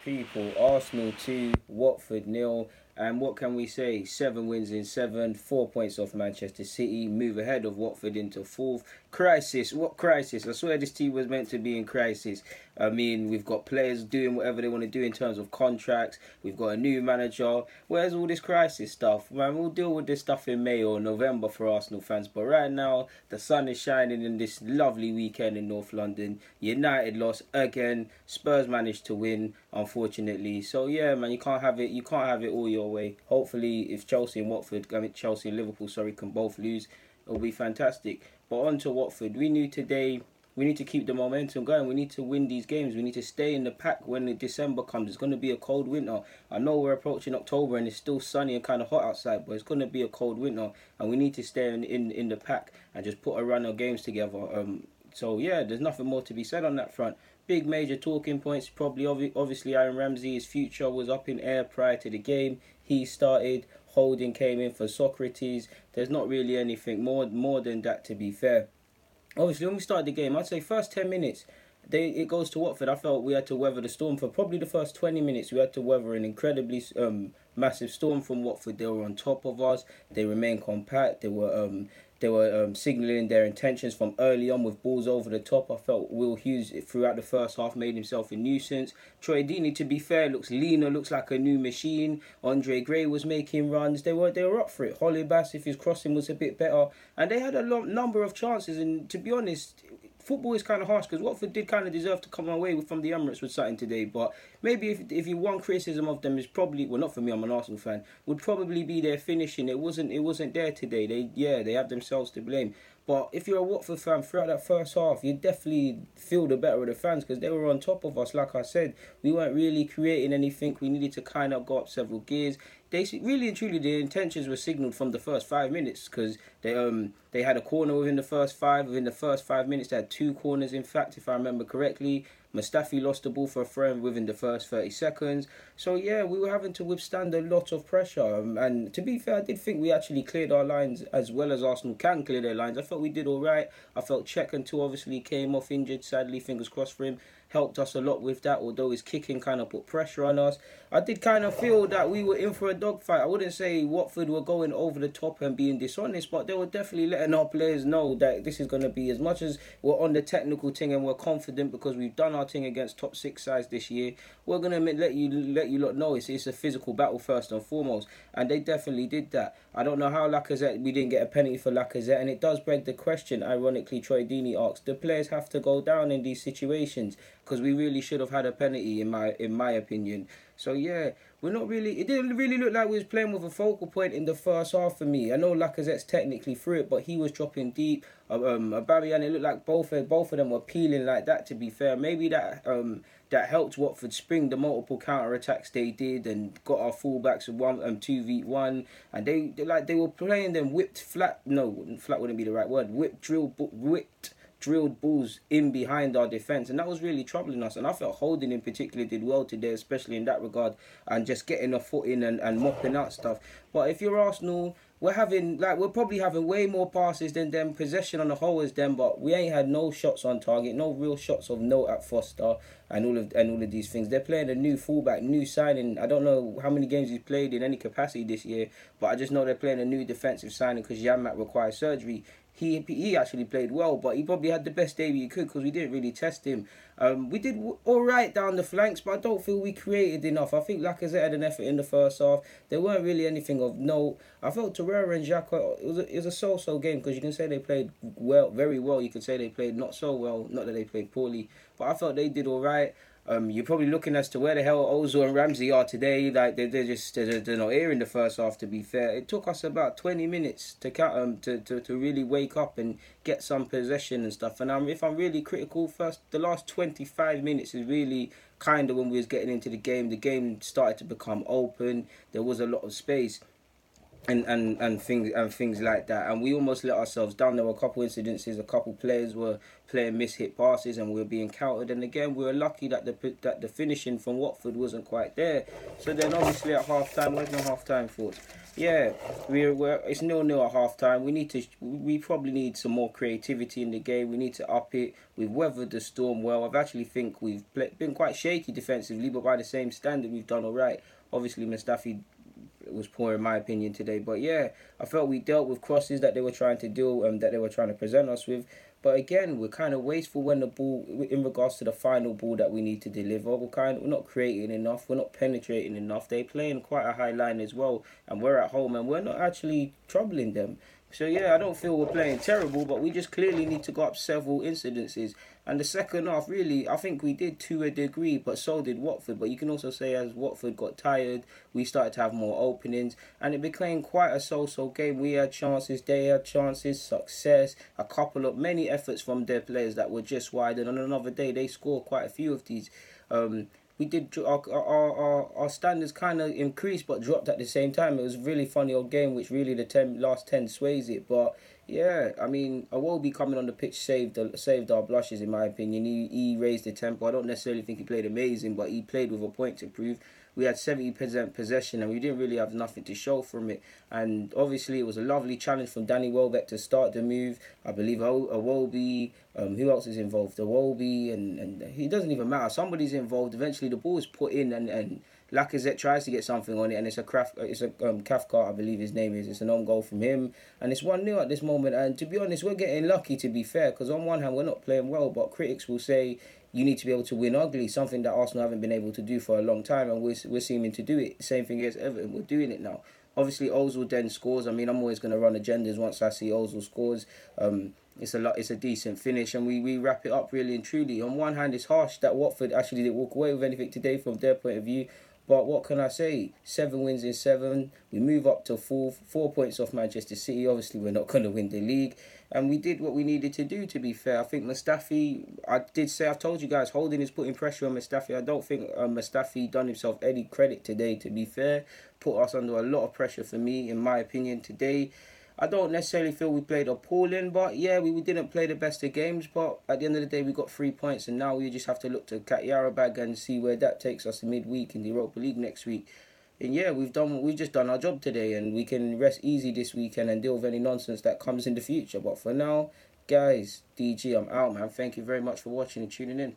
People, Arsenal 2, Watford nil, and what can we say? 7 wins in 7, 4 points off Manchester City, move ahead of Watford into 4th. Crisis, what crisis? I swear this team was meant to be in crisis. I mean, we've got players doing whatever they want to do in terms of contracts. We've got a new manager. Where's all this crisis stuff? Man, we'll deal with this stuff in May or November for Arsenal fans. But right now, the sun is shining in this lovely weekend in North London. United lost again. Spurs managed to win, unfortunately. So yeah, man, you can't have it. You can't have it all your way. Hopefully, if Chelsea and Chelsea and Liverpool, can both lose, it'll be fantastic. But on to Watford. We knew today we need to keep the momentum going. We need to win these games. We need to stay in the pack when December comes. It's going to be a cold winter. I know we're approaching October and it's still sunny and kind of hot outside, but it's going to be a cold winter and we need to stay in the pack and just put a run of games together. So yeah, there's nothing more to be said on that front. Big major talking points. Probably obviously Aaron Ramsey's future was up in air prior to the game. He started. Holding came in for Socrates. There's not really anything more than that, to be fair. Obviously, when we started the game, I'd say first 10 minutes, it goes to Watford. I felt we had to weather the storm. For probably the first 20 minutes, we had to weather an incredibly massive storm from Watford. They were on top of us. They remained compact. They were signalling their intentions from early on with balls over the top. I felt Will Hughes throughout the first half made himself a nuisance. Troy Deeney, to be fair, looks leaner, looks like a new machine. Andre Gray was making runs. They were up for it. Bass, if his crossing was a bit better. And they had a number of chances. And to be honest, football is kind of harsh because Watford did kind of deserve to come away from the Emirates with something today. But maybe if you one criticism of them is probably, well, not for me, I'm an Arsenal fan, would probably be their finishing. It wasn't there today. They have themselves to blame. But if you're a Watford fan, throughout that first half, you definitely feel the better of the fans because they were on top of us. Like I said, we weren't really creating anything. We needed to kind of go up several gears. They really and truly, their intentions were signalled from the first 5 minutes because they had a corner within the first 5. Within the first 5 minutes, they had 2 corners, in fact, if I remember correctly. Mustafi lost the ball for a throw within the first 30 seconds. So, yeah, we were having to withstand a lot of pressure. And to be fair, I did think we actually cleared our lines as well as Arsenal can clear their lines. I felt we did all right. I felt Czech until obviously came off injured, sadly, fingers crossed for him. Helped us a lot with that, although his kicking kind of put pressure on us. I did kind of feel that we were in for a dogfight. I wouldn't say Watford were going over the top and being dishonest, but they were definitely letting our players know that this is going to be, as much as we're on the technical thing and we're confident because we've done our thing against top 6 sides this year, we're going to let you lot know it's a physical battle first and foremost. And they definitely did that. I don't know how we didn't get a penalty for Lacazette, and it does beg the question, ironically, Troy Deeney asks, the players have to go down in these situations because we really should have had a penalty in my opinion. So yeah, it didn't really look like we was playing with a focal point in the first half for me. I know Lacazette's technically through it, but he was dropping deep. Aubameyang, it looked like both of them were peeling like that, to be fair. Maybe that helped Watford spring the multiple counter-attacks they did and got our fullbacks 2v1, and they were playing them whipped flat. No, flat wouldn't be the right word. Drilled balls in behind our defence, and that was really troubling us. And I felt Holding in particular did well today, especially in that regard, and just getting a foot in and mopping out stuff. But if you're Arsenal, we're probably having way more passes than them, possession on the whole as them, but we ain't had no shots on target, no real shots of note at Foster and all of these things. They're playing a new fullback, new signing. I don't know how many games he's played in any capacity this year, but I just know they're playing a new defensive signing because Janmaat requires surgery. He actually played well, but he probably had the best debut he could because we didn't really test him. We did all right down the flanks, but I don't feel we created enough. I think Lacazette had an effort in the first half. There weren't really anything of note. I felt Torreira and Xhaka, it was a so-so game because you can say they played well, very well. You can say they played not so well, not that they played poorly, but I felt they did all right. You're probably looking as to where the hell Ozil and Ramsey are today. Like they're not here in the first half. To be fair, it took us about 20 minutes to to really wake up and get some possession and stuff. And if I'm really critical, the last 25 minutes is really kind of when we was getting into the game. The game started to become open. There was a lot of space. And things like that, and we almost let ourselves down. There were a couple incidences, a couple players were playing mishit passes, and we were being countered. And again, we were lucky that the finishing from Watford wasn't quite there. So then, obviously, at half time, where's my half time thoughts? Yeah, it's 0-0 at half time. We probably need some more creativity in the game. We need to up it. We've weathered the storm well. I've actually think been quite shaky defensively, but by the same standard, we've done all right. Obviously, Mustafi was poor in my opinion today. But yeah, I felt we dealt with crosses that they were trying to do that they were trying to present us with. But again, we're kind of wasteful when the ball, in regards to the final ball that we need to deliver. We're not creating enough. We're not penetrating enough. They're playing quite a high line as well, and we're at home and we're not actually troubling them. So yeah, I don't feel we're playing terrible, but we just clearly need to go up several incidences. And the second half, really, I think we did to a degree, but so did Watford. But you can also say as Watford got tired, we started to have more openings, and it became quite a so-so game. We had chances, they had chances, success, a couple of many efforts from their players that were just wide. And on another day, they scored quite a few of these. We did our standards kind of increased but dropped at the same time. It was a really funny old game, which really last 10 sways it. But yeah, I mean, Iwobi coming on the pitch saved our blushes in my opinion. He raised the tempo. I don't necessarily think he played amazing, but he played with a point to prove. We had 70% possession and we didn't really have nothing to show from it. And obviously it was a lovely challenge from Danny Welbeck to start the move. I believe Iwobi, who else is involved? Iwobi, and it doesn't even matter. Somebody's involved. Eventually the ball is put in and Lacazette tries to get something on it, and it's a Kafka, I believe his name is. It's an own goal from him, and it's 1-0 at this moment. And to be honest, we're getting lucky, to be fair, because on one hand we're not playing well, but critics will say you need to be able to win ugly, something that Arsenal haven't been able to do for a long time, and we're seeming to do it. Same thing against Everton, we're doing it now. Obviously, Ozil then scores. I mean, I'm always going to run agendas once I see Ozil scores. It's a decent finish, and we wrap it up really and truly. On one hand, it's harsh that Watford actually didn't walk away with anything today from their point of view. But what can I say? 7 wins in 7. We move up to 4 points off Manchester City. Obviously, we're not going to win the league. And we did what we needed to do, to be fair. I think Mustafi, I've told you guys, Holding is putting pressure on Mustafi. I don't think Mustafi done himself any credit today, to be fair. Put us under a lot of pressure for me, in my opinion, today. I don't necessarily feel we played appalling, but yeah, we didn't play the best of games. But at the end of the day, we got 3 points, and now we just have to look to Yarabag and see where that takes us midweek in the Europa League next week. And yeah, we've just done our job today, and we can rest easy this weekend and deal with any nonsense that comes in the future. But for now, guys, DG, I'm out, man. Thank you very much for watching and tuning in.